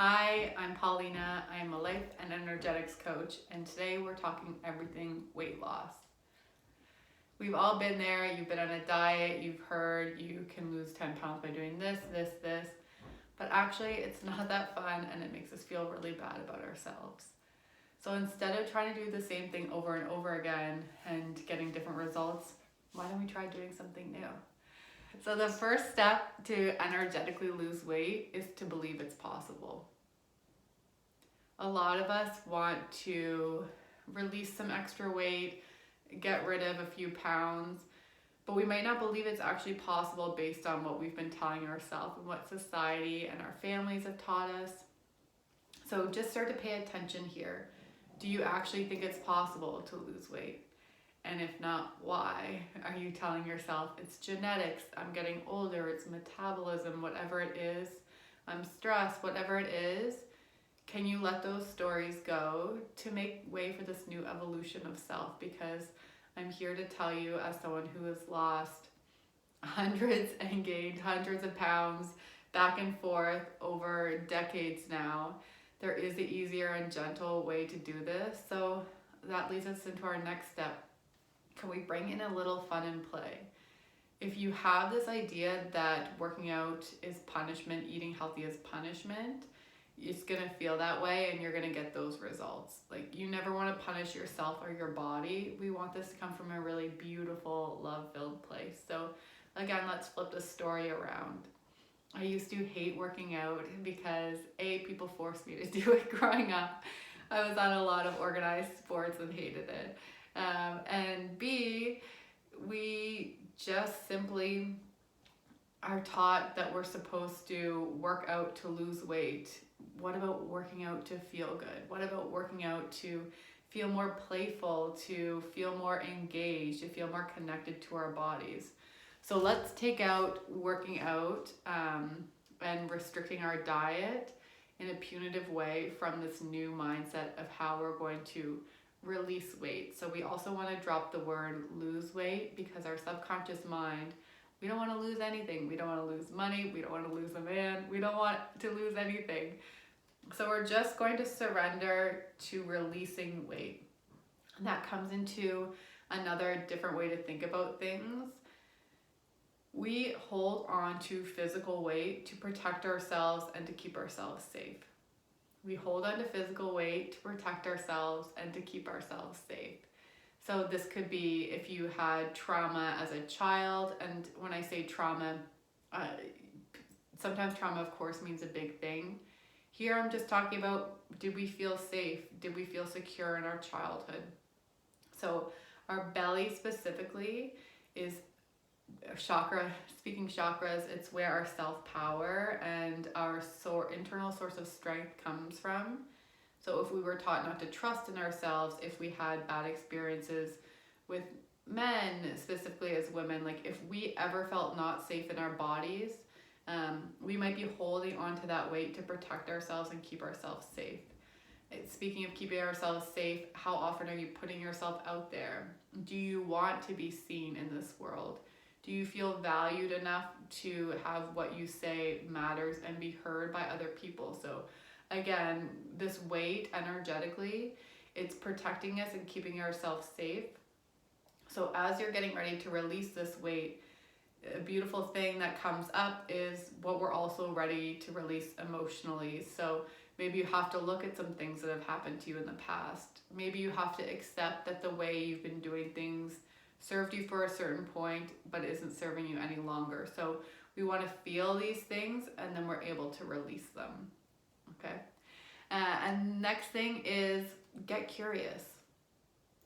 Hi, I'm Paulina. I'm a life and energetics coach, and today we're talking everything weight loss. We've all been there. You've been on a diet, you've heard you can lose 10 pounds by doing this, but actually it's not that fun and it makes us feel really bad about ourselves. So instead of trying to do the same thing over and over again and getting different results, why don't we try doing something new? So the first step to energetically lose weight is to believe it's possible. A lot of us want to release some extra weight, get rid of a few pounds, but we might not believe it's actually possible based on what we've been telling ourselves and what society and our families have taught us. So just start to pay attention here. Do you actually think it's possible to lose weight? And if not, why? Are you telling yourself it's genetics, I'm getting older, it's metabolism, whatever it is, I'm stressed, whatever it is? Can you let those stories go to make way for this new evolution of self? Because I'm here to tell you, as someone who has lost hundreds and gained hundreds of pounds back and forth over decades now, there is an easier and gentle way to do this. So that leads us into our next step. Can we bring in a little fun and play? If you have this idea that working out is punishment, eating healthy is punishment, it's going to feel that way and you're going to get those results. Like, you never want to punish yourself or your body. We want this to come from a really beautiful, love-filled place. So again, let's flip the story around. I used to hate working out because A, people forced me to do it growing up. I was on a lot of organized sports and hated it. And B, we just simply are taught that we're supposed to work out to lose weight. What about working out to feel good? What about working out to feel more playful, to feel more engaged, to feel more connected to our bodies? So let's take out working out and restricting our diet in a punitive way from this new mindset of how we're going to release weight. So we also want to drop the word lose weight, because our subconscious mind, we don't want to lose anything. We don't want to lose money. We don't want to lose a man. We don't want to lose anything. So we're just going to surrender to releasing weight. And that comes into another different way to think about things. We hold on to physical weight to protect ourselves and to keep ourselves safe. We hold on to physical weight to protect ourselves and to keep ourselves safe. So this could be if you had trauma as a child, and when I say trauma, sometimes trauma of course means a big thing. Here I'm just talking about, did we feel safe? Did we feel secure in our childhood? So our belly specifically is chakra. Speaking chakras, it's where our self-power and our internal source of strength comes from. So if we were taught not to trust in ourselves, if we had bad experiences with men, specifically as women, like if we ever felt not safe in our bodies, we might be holding on to that weight to protect ourselves and keep ourselves safe. Speaking of keeping ourselves safe, how often are you putting yourself out there? Do you want to be seen in this world? Do you feel valued enough to have what you say matters and be heard by other people? So again, this weight energetically, it's protecting us and keeping ourselves safe. So as you're getting ready to release this weight, a beautiful thing that comes up is what we're also ready to release emotionally. So maybe you have to look at some things that have happened to you in the past. Maybe you have to accept that the way you've been doing things served you for a certain point, but isn't serving you any longer. So we want to feel these things and then we're able to release them. Okay. And next thing is get curious.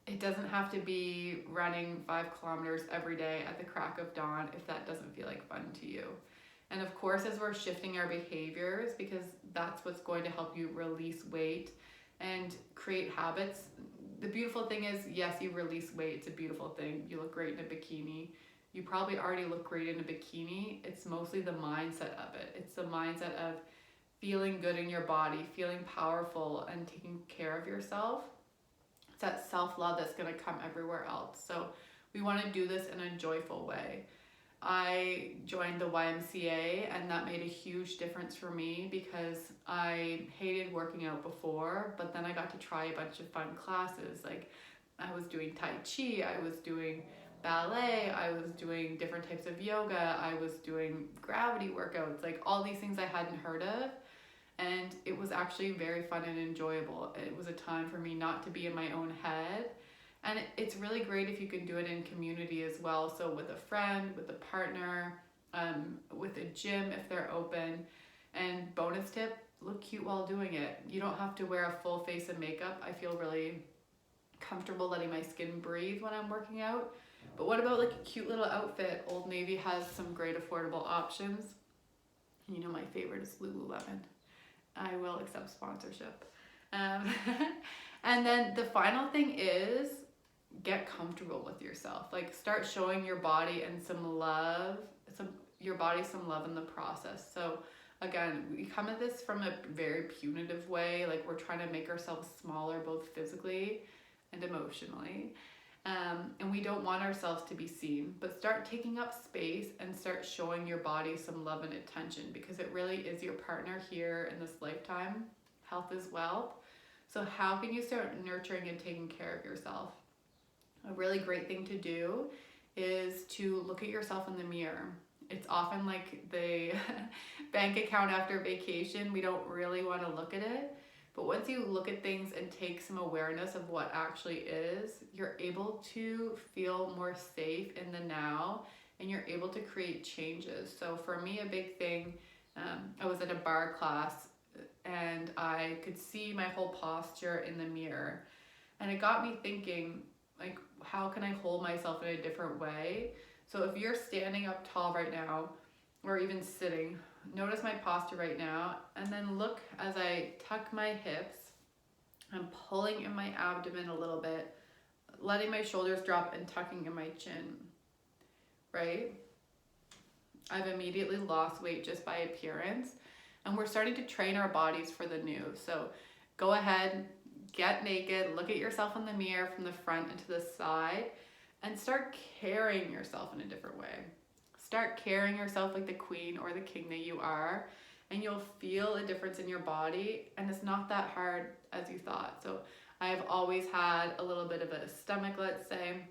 It doesn't have to be running 5 kilometers every day at the crack of dawn if that doesn't feel like fun to you. And of course, as we're shifting our behaviors, because that's what's going to help you release weight and create habits. The beautiful thing is, yes, you release weight. It's a beautiful thing. You look great in a bikini. You probably already look great in a bikini. It's mostly the mindset of it. It's the mindset of feeling good in your body, feeling powerful and taking care of yourself. It's that self-love that's going to come everywhere else. So we want to do this in a joyful way. I joined the YMCA, and that made a huge difference for me because I hated working out before, but then I got to try a bunch of fun classes. Like I was doing Tai Chi, I was doing ballet, I was doing different types of yoga, I was doing gravity workouts, like all these things I hadn't heard of. And it was actually very fun and enjoyable. It was a time for me not to be in my own head. And it's really great if you can do it in community as well. So with a friend, with a partner, with a gym if they're open. And bonus tip, look cute while doing it. You don't have to wear a full face of makeup. I feel really comfortable letting my skin breathe when I'm working out. But what about like a cute little outfit? Old Navy has some great affordable options. You know, my favorite is Lululemon. I will accept sponsorship. And then the final thing is get comfortable with yourself. Like start showing your body and some love, your body some love in the process. So again, we come at this from a very punitive way. Like we're trying to make ourselves smaller, both physically and emotionally. And we don't want ourselves to be seen, but start taking up space and start showing your body some love and attention, because it really is your partner here in this lifetime. Health is wealth. So how can you start nurturing and taking care of yourself? A really great thing to do is to look at yourself in the mirror. It's often like the bank account after vacation. We don't really want to look at it. But once you look at things and take some awareness of what actually is, you're able to feel more safe in the now, and you're able to create changes. So for me, a big thing, I was at a bar class and I could see my whole posture in the mirror. And it got me thinking, like, how can I hold myself in a different way? So if you're standing up tall right now, or even sitting, notice my posture right now, and then look as I tuck my hips. I'm pulling in my abdomen a little bit, letting my shoulders drop and tucking in my chin, right? I've immediately lost weight just by appearance, and we're starting to train our bodies for the new. So go ahead, get naked, look at yourself in the mirror from the front and to the side, and start carrying yourself in a different way. Start carrying yourself like the queen or the king that you are, and you'll feel a difference in your body, and it's not that hard as you thought. So I've always had a little bit of a stomach, let's say.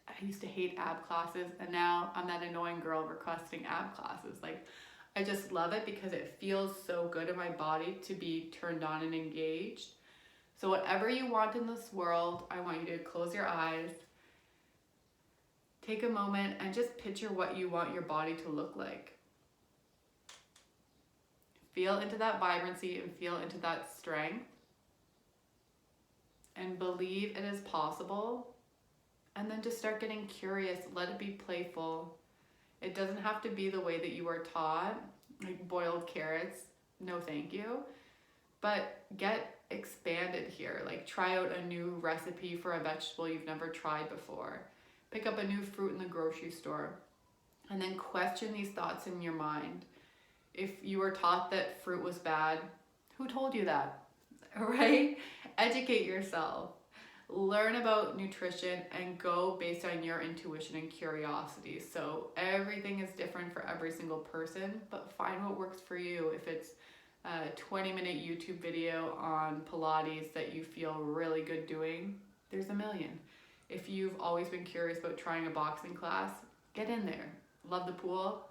I used to hate ab classes, and now I'm that annoying girl requesting ab classes. Like, I just love it because it feels so good in my body to be turned on and engaged. So whatever you want in this world, I want you to close your eyes, take a moment, and just picture what you want your body to look like. Feel into that vibrancy and feel into that strength. And believe it is possible. And then just start getting curious. Let it be playful. It doesn't have to be the way that you were taught, like boiled carrots, no thank you. But get expanded here. Like try out a new recipe for a vegetable you've never tried before. Pick up a new fruit in the grocery store, and then question these thoughts in your mind. If you were taught that fruit was bad, who told you that, right? Educate yourself. Learn about nutrition and go based on your intuition and curiosity. So everything is different for every single person, but find what works for you. If it's a 20-minute YouTube video on Pilates that you feel really good doing, there's a million. If you've always been curious about trying a boxing class, get in there. Love the pool,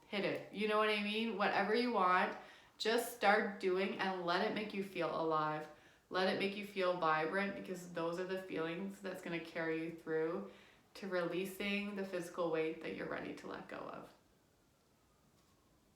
hit it. You know what I mean? Whatever you want, just start doing and let it make you feel alive. Let it make you feel vibrant, because those are the feelings that's going to carry you through to releasing the physical weight that you're ready to let go of.